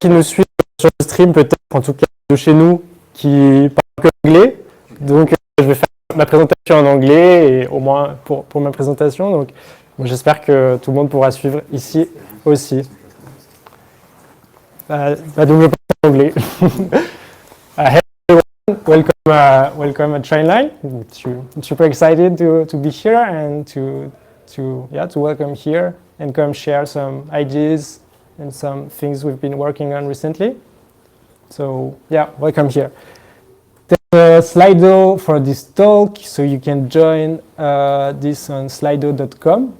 qui nous suivent sur le stream, peut-être en tout cas de chez nous, qui parlent que anglais. Donc, je vais faire ma présentation en anglais, et au moins pour ma présentation. Donc, j'espère que tout le monde pourra suivre ici aussi. Donc, je parle en anglais. Hey everyone, welcome at Trainline. I'm super excited to be here and to welcome here and come share some ideas and some things we've been working on recently. So yeah, welcome here. There's a Slido for this talk, so you can join this on slido.com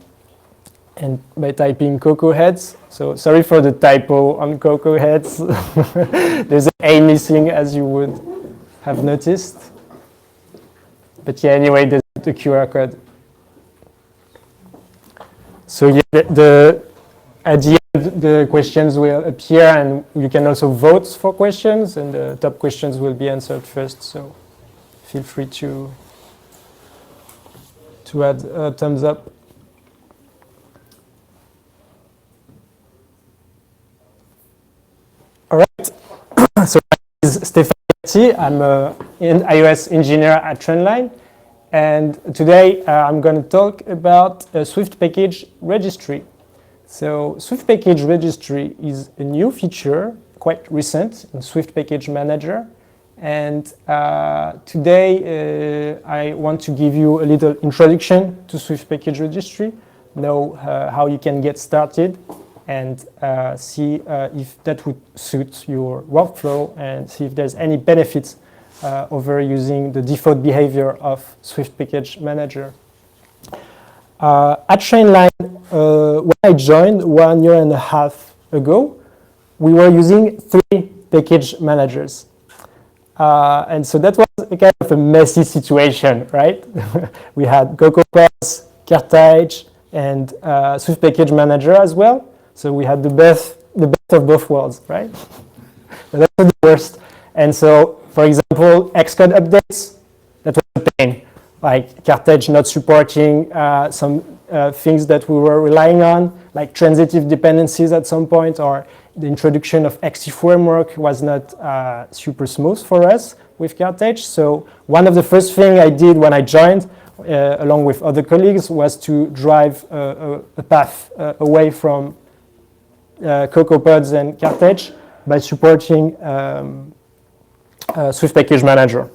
and by typing CocoaHeads. So sorry for the typo on CocoaHeads. There's an A missing, as you would have noticed. But yeah, anyway, there's the QR code. So yeah, at the end, the questions will appear, and you can also vote for questions, and the top questions will be answered first. So feel free to add a thumbs up. All right. So my name is Stéphane Garti. I'm an iOS engineer at Trainline. And today I'm going to talk about a Swift Package Registry. So Swift Package Registry is a new feature, quite recent, in Swift Package Manager. And today I want to give you a little introduction to Swift Package Registry, know how you can get started, and see if that would suit your workflow, and see if there's any benefits over using the default behavior of Swift Package Manager. At Trainline, when I joined 1.5 years ago, we were using 3 package managers. And so that was a kind of a messy situation, right? We had CocoaHeads, Carthage, and Swift Package Manager as well. So we had the best of both worlds, right? But that's not the worst. And so, for example, Xcode updates, that was a pain. Like Carthage not supporting some things that we were relying on, like transitive dependencies at some point, or the introduction of XC framework was not super smooth for us with Carthage. So one of the first things I did when I joined, along with other colleagues, was to drive a path away from CocoaPods and Carthage by supporting Swift Package Manager.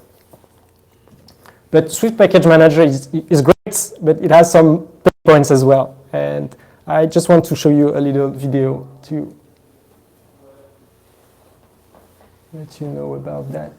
But Swift Package Manager is great, but it has some pain points as well. And I just want to show you a little video to let you know about that.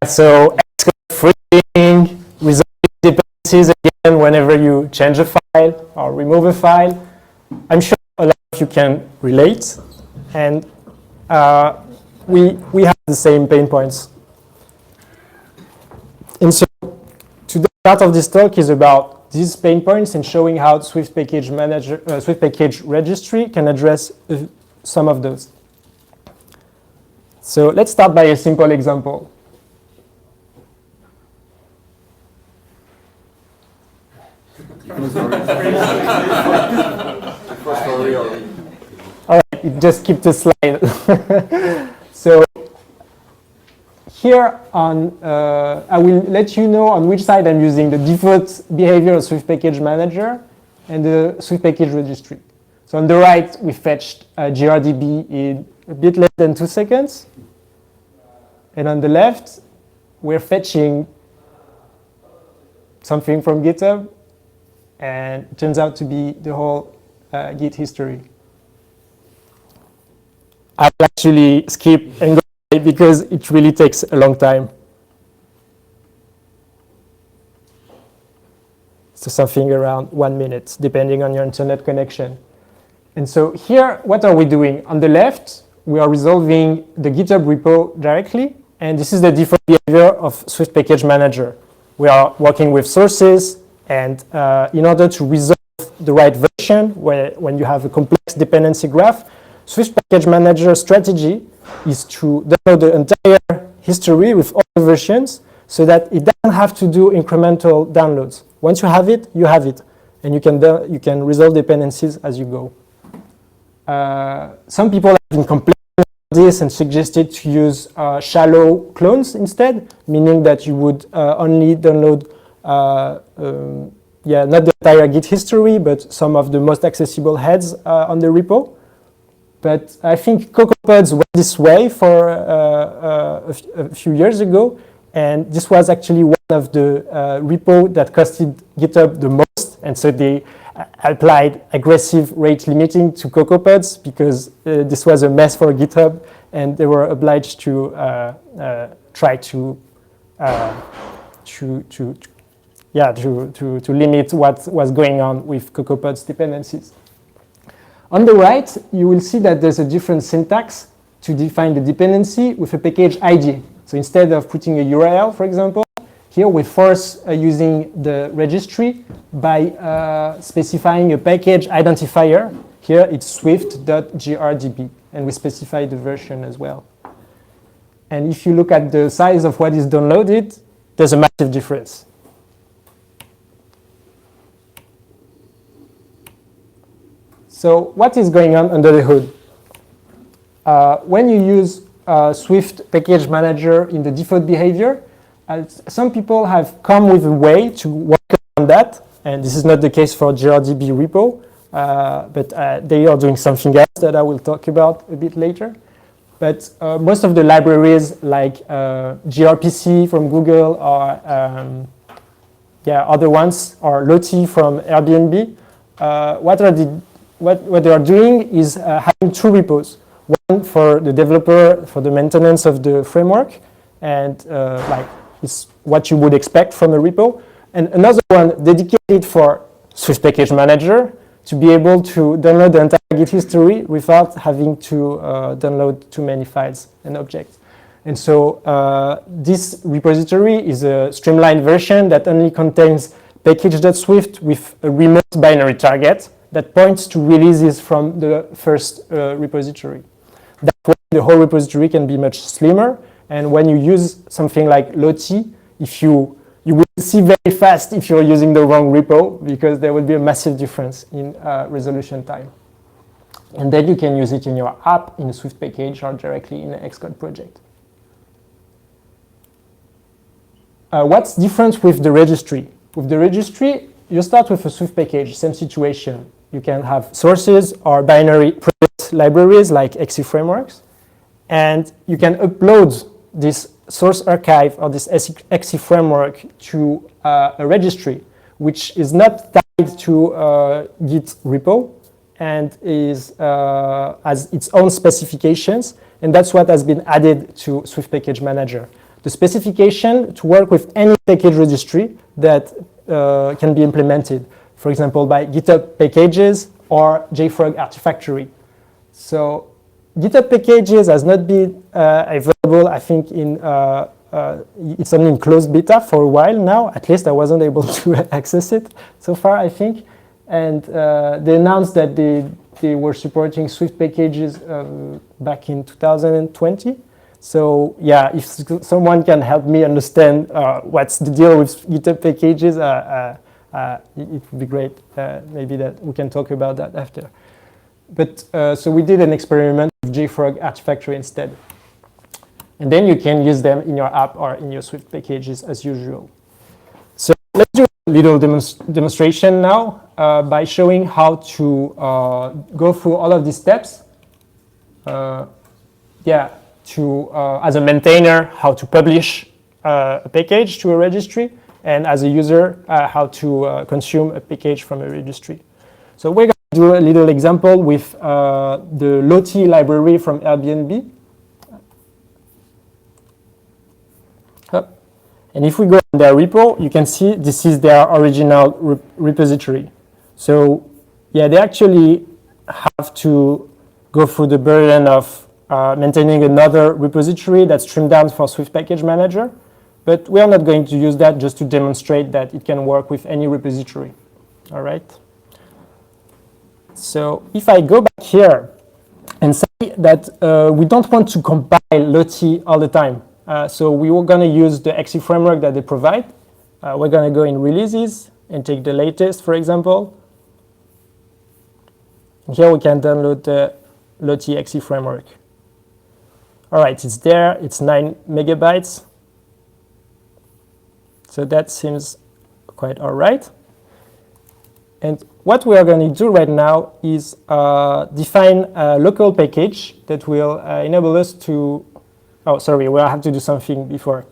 So Xcode freeing, resolving dependencies again whenever you change a file or remove a file. I'm sure a lot of you can relate, and we have the same pain points. And so today, part of this talk is about these pain points and showing how Swift Package Manager, Swift Package Registry can address some of those. So let's start by a simple example. All right, just keep the slide. So here on, I will let you know on which side I'm using the default behavior of Swift Package Manager and the Swift Package Registry. So on the right, we fetched GRDB in a bit less than 2 seconds. And on the left, we're fetching something from GitHub, and it turns out to be the whole Git history. I'll actually skip and go because it really takes a long time. So something around 1 minute, depending on your internet connection. And so here, what are we doing? On the left, we are resolving the GitHub repo directly, and this is the default behavior of Swift Package Manager. We are working with sources, and in order to resolve the right version, when you have a complex dependency graph, Swift Package Manager strategy is to download the entire history with all the versions so that it doesn't have to do incremental downloads. Once you have it, and you can resolve dependencies as you go. Some people have been complaining about this and suggested to use shallow clones instead, meaning that you would only download not the entire Git history, but some of the most accessible heads on the repo. But I think CocoaHeads went this way for a few years ago, and this was actually one of the repo that costed GitHub the most, and so they applied aggressive rate limiting to CocoaHeads because this was a mess for GitHub, and they were obliged to try to limit what was going on with CocoaHeads dependencies. On the right, you will see that there's a different syntax to define the dependency with a package ID. So instead of putting a URL, for example, here we force using the registry by specifying a package identifier. Here it's swift.grdb, and we specify the version as well. And if you look at the size of what is downloaded, there's a massive difference. So what is going on under the hood? When you use Swift Package Manager in the default behavior, some people have come with a way to work on that, and this is not the case for GRDB repo, but they are doing something else that I will talk about a bit later. But most of the libraries like gRPC from Google or other ones, or Lottie from Airbnb, what they are doing is having two repos. One for the developer, for the maintenance of the framework, and it's what you would expect from a repo. And another one dedicated for Swift Package Manager to be able to download the entire Git history without having to download too many files and objects. And so this repository is a streamlined version that only contains package.swift with a remote binary target that points to releases from the first repository. That way, the whole repository can be much slimmer. And when you use something like Lottie, you will see very fast if you're using the wrong repo, because there will be a massive difference in resolution time. And then you can use it in your app, in a Swift package, or directly in an Xcode project. What's different with the registry? With the registry, you start with a Swift package, same situation. You can have sources or binary project libraries like XC frameworks, and you can upload this source archive or this XC framework to a registry, which is not tied to Git repo and has its own specifications, and that's what has been added to Swift Package Manager. The specification to work with any package registry that can be implemented, for example, by GitHub Packages or JFrog Artifactory. So GitHub Packages has not been available, I think, it's only in closed beta for a while now. At least I wasn't able to access it so far, I think. And they announced that they were supporting Swift Packages back in 2020. So yeah, if someone can help me understand what's the deal with GitHub Packages, it would be great. Maybe that we can talk about that after. But so we did an experiment with JFrog Artifactory instead. And then you can use them in your app or in your Swift packages as usual. So let's do a little demonstration now by showing how to go through all of these steps. As a maintainer, how to publish a package to a registry, and as a user, how to consume a package from a registry. So we're going to do a little example with the Lottie library from Airbnb. And if we go in their repo, you can see this is their original repository. So yeah, they actually have to go through the burden of maintaining another repository that's trimmed down for Swift Package Manager. But we are not going to use that, just to demonstrate that it can work with any repository. All right. So if I go back here and say that we don't want to compile Lottie all the time. So we were going to use the XE framework that they provide. We're going to go in releases and take the latest, for example. And here we can download the Lottie XE framework. All right, it's there. It's 9 megabytes. So that seems quite all right. And what we are going to do right now is define a local package that will enable us to. Oh, sorry, we'll have to do something before.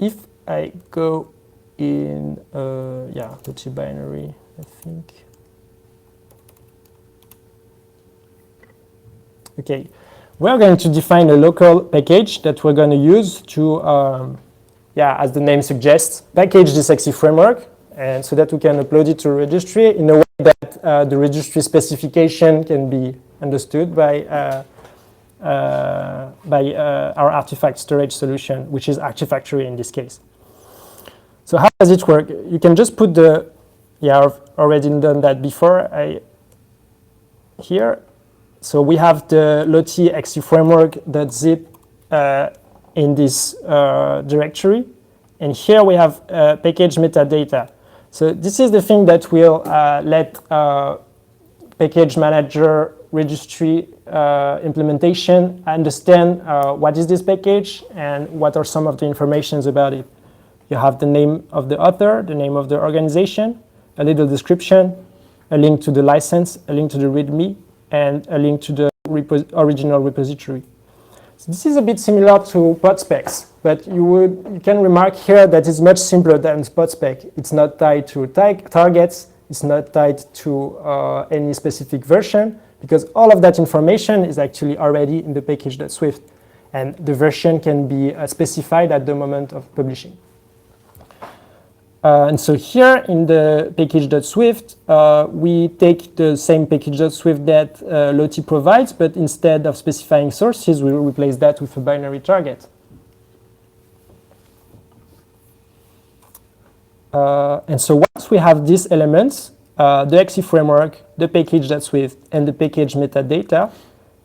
If I go in, Lottie binary, I think. Okay, we're going to define a local package that we're going to use to, as the name suggests, package this XE framework, and so that we can upload it to a registry in a way that the registry specification can be understood by our artifact storage solution, which is Artifactory in this case. So how does it work? You can just put the, I've already done that before. Here, so we have the Lottie XE framework.zip in this directory, and here we have package metadata. So this is the thing that will let package manager registry implementation understand what is this package and what are some of the informations about it. You have the name of the author, the name of the organization, a little description, a link to the license, a link to the README, and a link to the original repository. So this is a bit similar to PodSpecs, but you can remark here that it's much simpler than PodSpec. It's not tied to targets, it's not tied to any specific version, because all of that information is actually already in the package.swift, and the version can be specified at the moment of publishing. And so here in the package.swift, we take the same package.swift that Lottie provides, but instead of specifying sources, we replace that with a binary target. And so once we have these elements, the XE framework, the package.swift, and the package metadata,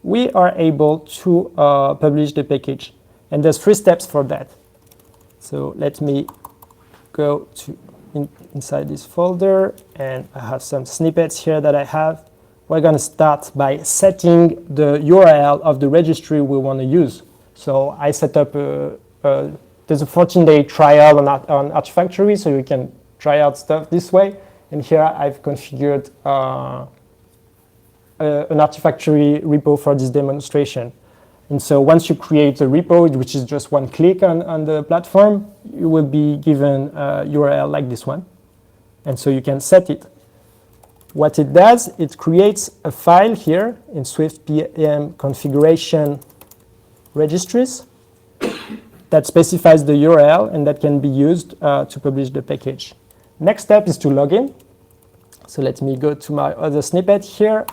we are able to publish the package. And there's 3 steps for that. So let me go to inside this folder, and I have some snippets here that I have. We're going to start by setting the URL of the registry we want to use. So I set up there's a 14-day trial on Artifactory, so you can try out stuff this way. And here I've configured an Artifactory repo for this demonstration. And so once you create a repo, which is just one click on the platform, you will be given a URL like this one. And so you can set it. What it does, it creates a file here in Swift PM configuration registries that specifies the URL and that can be used to publish the package. Next step is to log in. So let me go to my other snippet here.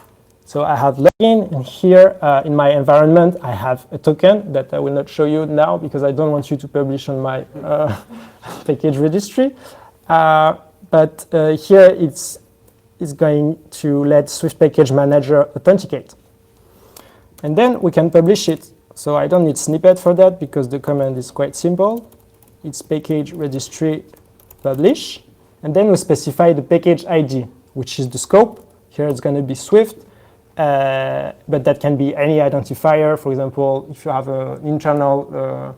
So I have login, and here in my environment, I have a token that I will not show you now because I don't want you to publish on my package registry. But here it's going to let Swift Package Manager authenticate. And then we can publish it. So I don't need snippet for that because the command is quite simple. It's package registry publish. And then we specify the package ID, which is the scope. Here it's going to be Swift. But that can be any identifier. For example, if you have an internal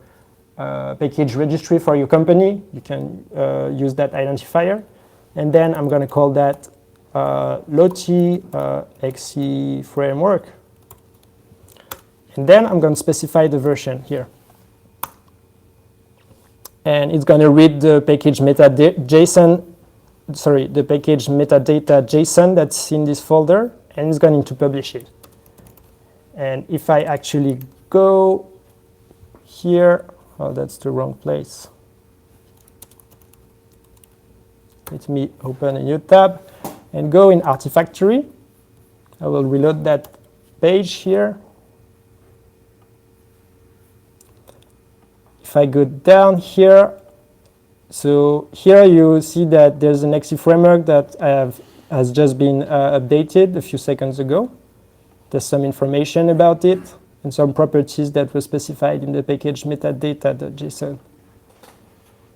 package registry for your company, you can use that identifier. And then I'm going to call that Lottie XE framework. And then I'm going to specify the version here. and it's going to read the package metadata JSON that's in this folder, and it's going to publish it. And if I actually go here, oh, that's the wrong place. Let me open a new tab and go in Artifactory. I will reload that page here. If I go down here, so here you see that there's an XE framework that has just been updated a few seconds ago. There's some information about it and some properties that were specified in the package metadata.json.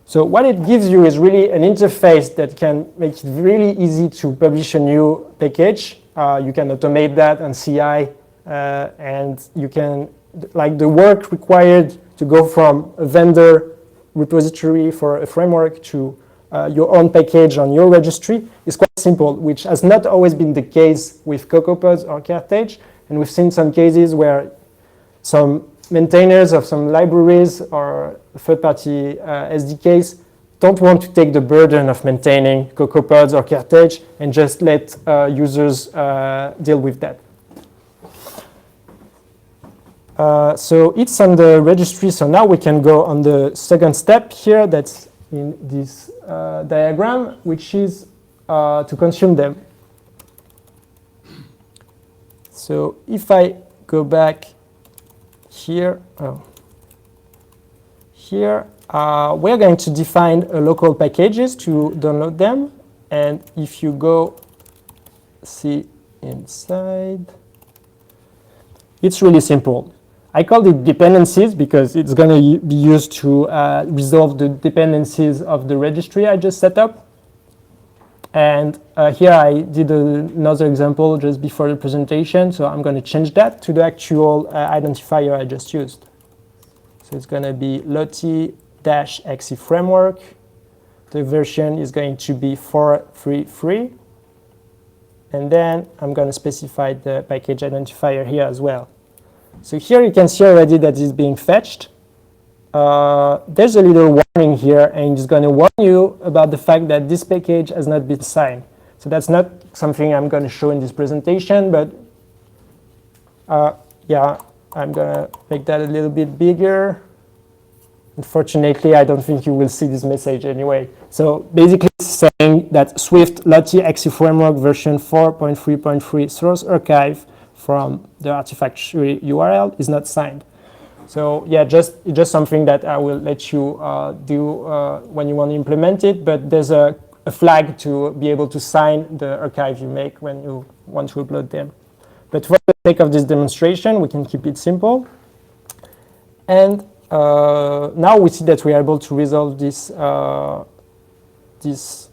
So what it gives you is really an interface that can make it really easy to publish a new package. You can automate that on CI, and you can, like the work required to go from a vendor repository for a framework to your own package on your registry is quite simple, which has not always been the case with CocoaPods or Carthage. And we've seen some cases where some maintainers of some libraries or third-party SDKs don't want to take the burden of maintaining CocoaPods or Carthage and just let users deal with that. So it's on the registry, so now we can go on the second step here that's in this diagram, which is to consume them. So if I go back here, we're going to define a local packages to download them. And if you go see inside, it's really simple. I call it dependencies because it's going to be used to resolve the dependencies of the registry I just set up. And here I did another example just before the presentation, so I'm going to change that to the actual identifier I just used. So it's going to be Lottie-exe framework. The version is going to be 4.3.3. And then I'm going to specify the package identifier here as well. So here you can see already that it's being fetched. There's a little warning here, and it's going to warn you about the fact that this package has not been signed. So that's not something I'm going to show in this presentation, but yeah, I'm going to make that a little bit bigger. Unfortunately, I don't think you will see this message anyway. So basically it's saying that Swift Lottie-exe framework version 4.3.3 source archive from the Artifactory URL is not signed. So yeah, just something that I will let you do when you want to implement it, but there's a flag to be able to sign the archive you make when you want to upload them. But for the sake of this demonstration, we can keep it simple. And now we see that we are able to resolve this,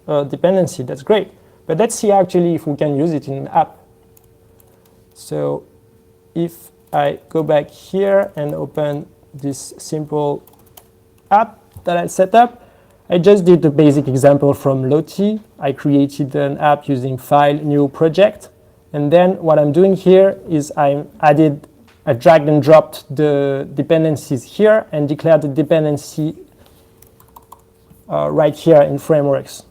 dependency. That's great. But let's see actually if we can use it in an app. So if I go back here and open this simple app that I set up, I just did the basic example from Lottie. I created an app using file, new project. And then what I'm doing here is I dragged and dropped the dependencies here and declared the dependency right here in frameworks.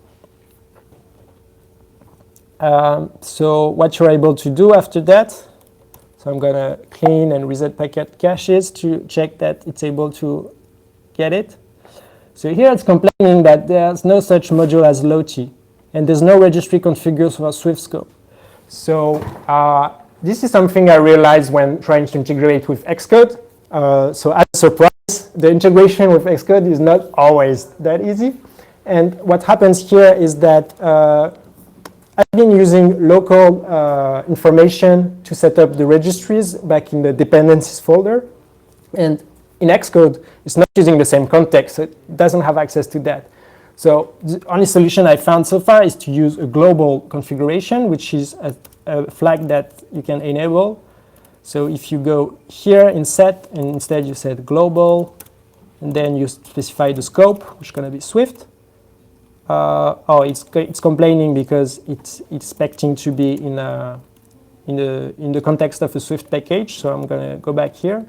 So what you're able to do after that, so I'm going to clean and reset packet caches to check that it's able to get it. So here it's complaining that there's no such module as Lottie, and there's no registry configured for Swift scope. So this is something I realized when trying to integrate with Xcode. So as a surprise, the integration with Xcode is not always that easy. And what happens here is that I've been using local information to set up the registries back in the dependencies folder. And in Xcode, it's not using the same context, so it doesn't have access to that. So the only solution I found so far is to use a global configuration, which is a flag that you can enable. So if you go here in set, and instead you set global, and then you specify the scope, which is going to be Swift. It's complaining because it's expecting to be in the context of a Swift package. So I'm going to go back here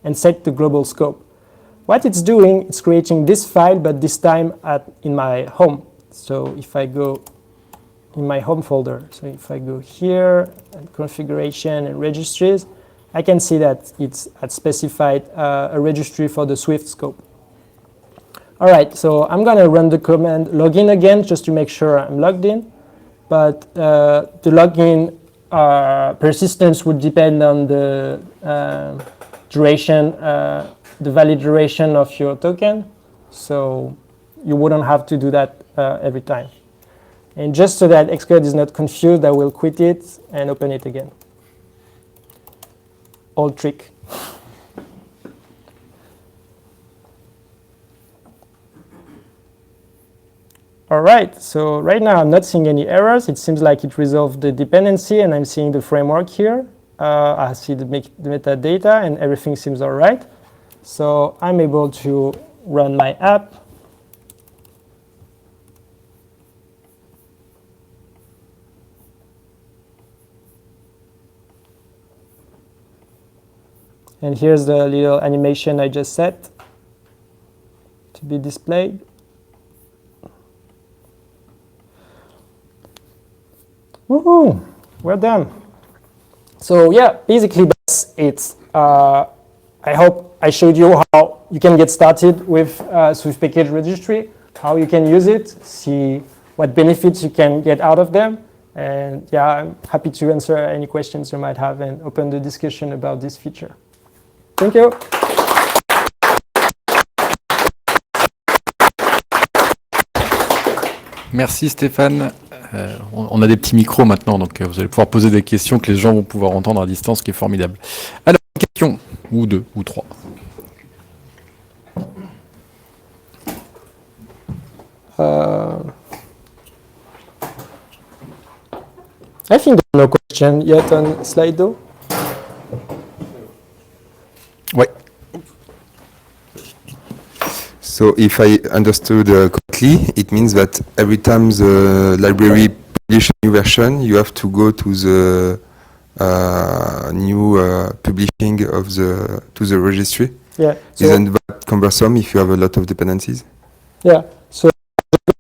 and set the global scope. what it's doing, it's creating this file, but this time in my home. So if I go in my home folder, so if I go here, and configuration and registries, I can see that it's specified a registry for the Swift scope. All right, so I'm going to run the command login again, just to make sure I'm logged in. But the login persistence would depend on the duration, the valid duration of your token. So you wouldn't have to do that every time. And just so that Xcode is not confused, I will quit it and open it again. Old trick. All right, so right now I'm not seeing any errors. It seems like it resolved the dependency, and I'm seeing the framework here. I see the metadata, and everything seems all right. So I'm able to run my app. And here's the little animation I just set to be displayed. Woohoo! We're done. So yeah, basically that's it. I hope I showed you how you can get started with Swift Package Registry, how you can use it, see what benefits you can get out of them. And yeah, I'm happy to answer any questions you might have and open the discussion about this feature. Thank you. Merci Stéphane. On a des petits micros maintenant, donc vous allez pouvoir poser des questions que les gens vont pouvoir entendre à distance, ce qui est formidable. Alors, une question, ou deux, ou trois. I think there's no question yet on Slido. Ouais. So if I understood correctly, it means that every time the library publishes a new version, you have to go to the new publishing of to the registry. Yeah. So isn't that cumbersome if you have a lot of dependencies? Yeah. So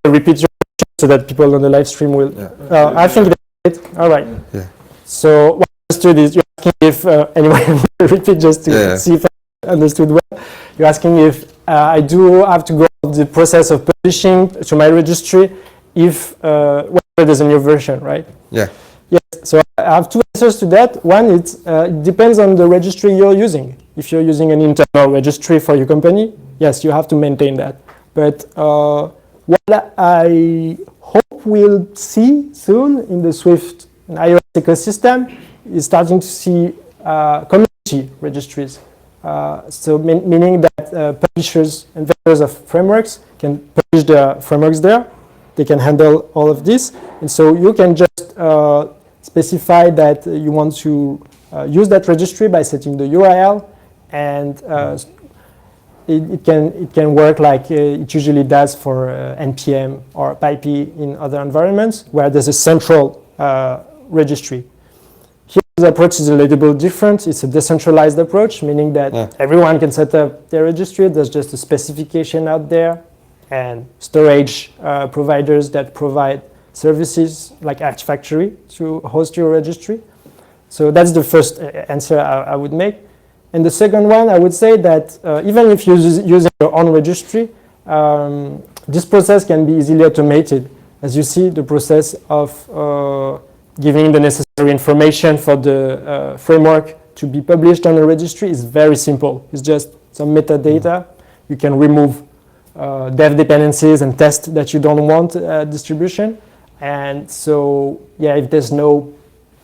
repeat your question so that people on the live stream will. Yeah. I think that's it. All right. Yeah. So what I understood is you're asking if anyway repeat just to see if I understood well. You're asking if I do have to go through the process of publishing to my registry if whenever there's a new version, right? Yeah. Yes. So I have two answers to that. One, it depends on the registry you're using. If you're using an internal registry for your company, yes, you have to maintain that. But what I hope we'll see soon in the Swift and iOS ecosystem is starting to see community registries. So meaning that publishers and vendors of frameworks can publish their frameworks there. They can handle all of this. And so you can just specify that you want to use that registry by setting the URL, and it can work like it usually does for NPM or PyP in other environments where there's a central registry. Here, the approach is a little bit different. It's a decentralized approach, meaning that everyone can set up their registry. There's just a specification out there, and storage providers that provide services like Artifactory to host your registry. So that's the first answer I would make. And the second one, I would say that even if you're using your own registry, this process can be easily automated. As you see, the process of giving the necessary information for the framework to be published on a registry is very simple. It's just some metadata. You can remove dev dependencies and test that you don't want distribution. And so, yeah, if there's no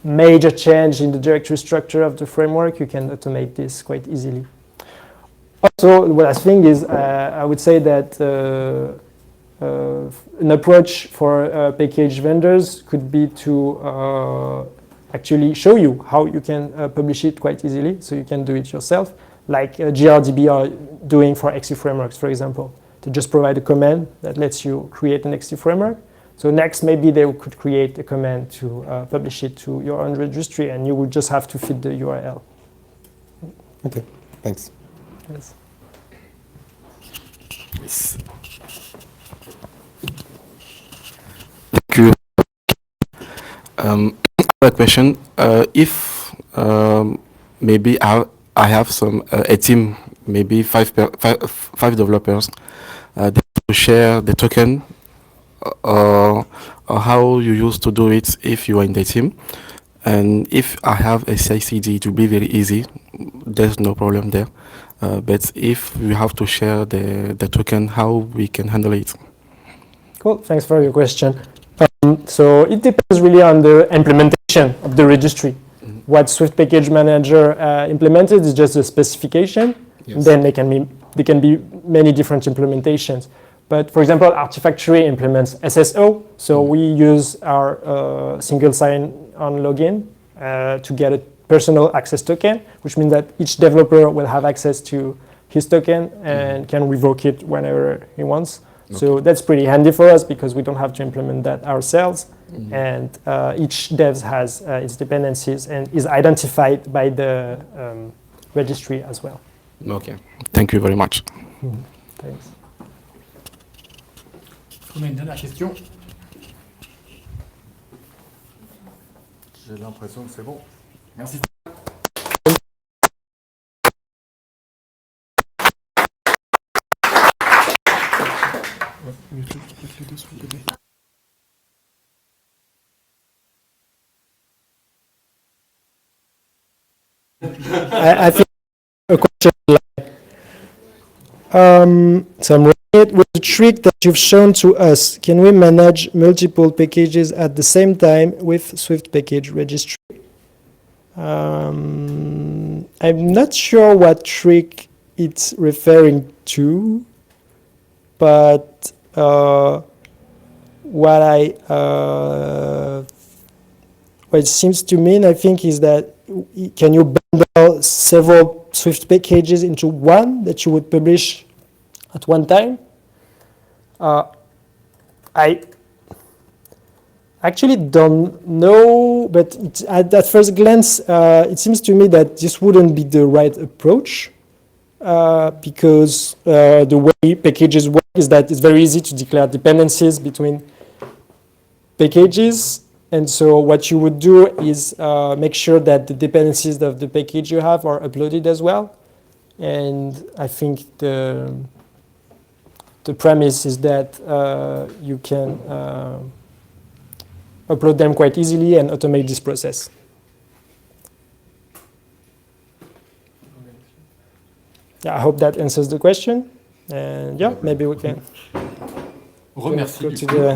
major change in the directory structure of the framework, you can automate this quite easily. Also, what I think is, I would say that an approach for package vendors could be to actually show you how you can publish it quite easily, so you can do it yourself, like GRDB are doing for XC frameworks, for example, to just provide a command that lets you create an XC framework. So next, maybe they could create a command to publish it to your own registry, and you would just have to feed the URL. Okay, thanks. Yes. Yes. Thank you. I have a question. If maybe I have a team, maybe five developers, they to share the token, or how you used to do it if you are in the team. And if I have a CI/CD, to be very easy, there's no problem there. But if we have to share the token, how we can handle it? Cool, thanks for your question. So it depends really on the implementation of the registry. What Swift Package Manager implemented is just a specification. Yes. Then there can be many different implementations. But for example, Artifactory implements SSO. So we use our single sign-on login to get a personal access token, which means that each developer will have access to his token and can revoke it whenever he wants. So that's pretty handy for us because we don't have to implement that ourselves. And each dev has its dependencies and is identified by the registry as well. Okay. Thank you very much. Thanks. On a une dernière question. J'ai l'impression que c'est bon. Merci. I think a question so I'm reading it. With the trick that you've shown to us, can we manage multiple packages at the same time with Swift Package Registry? I'm not sure what trick it's referring to, but what it seems to mean, I think, is that can you bundle several Swift packages into one that you would publish at one time? I actually don't know, but at first glance, it seems to me that this wouldn't be the right approach because the way packages work is that it's very easy to declare dependencies between packages. And so what you would do is make sure that the dependencies of the package you have are uploaded as well. And I think the premise is that you can upload them quite easily and automate this process. Yeah, I hope that answers the question. And yeah, maybe we can Remercie. go to the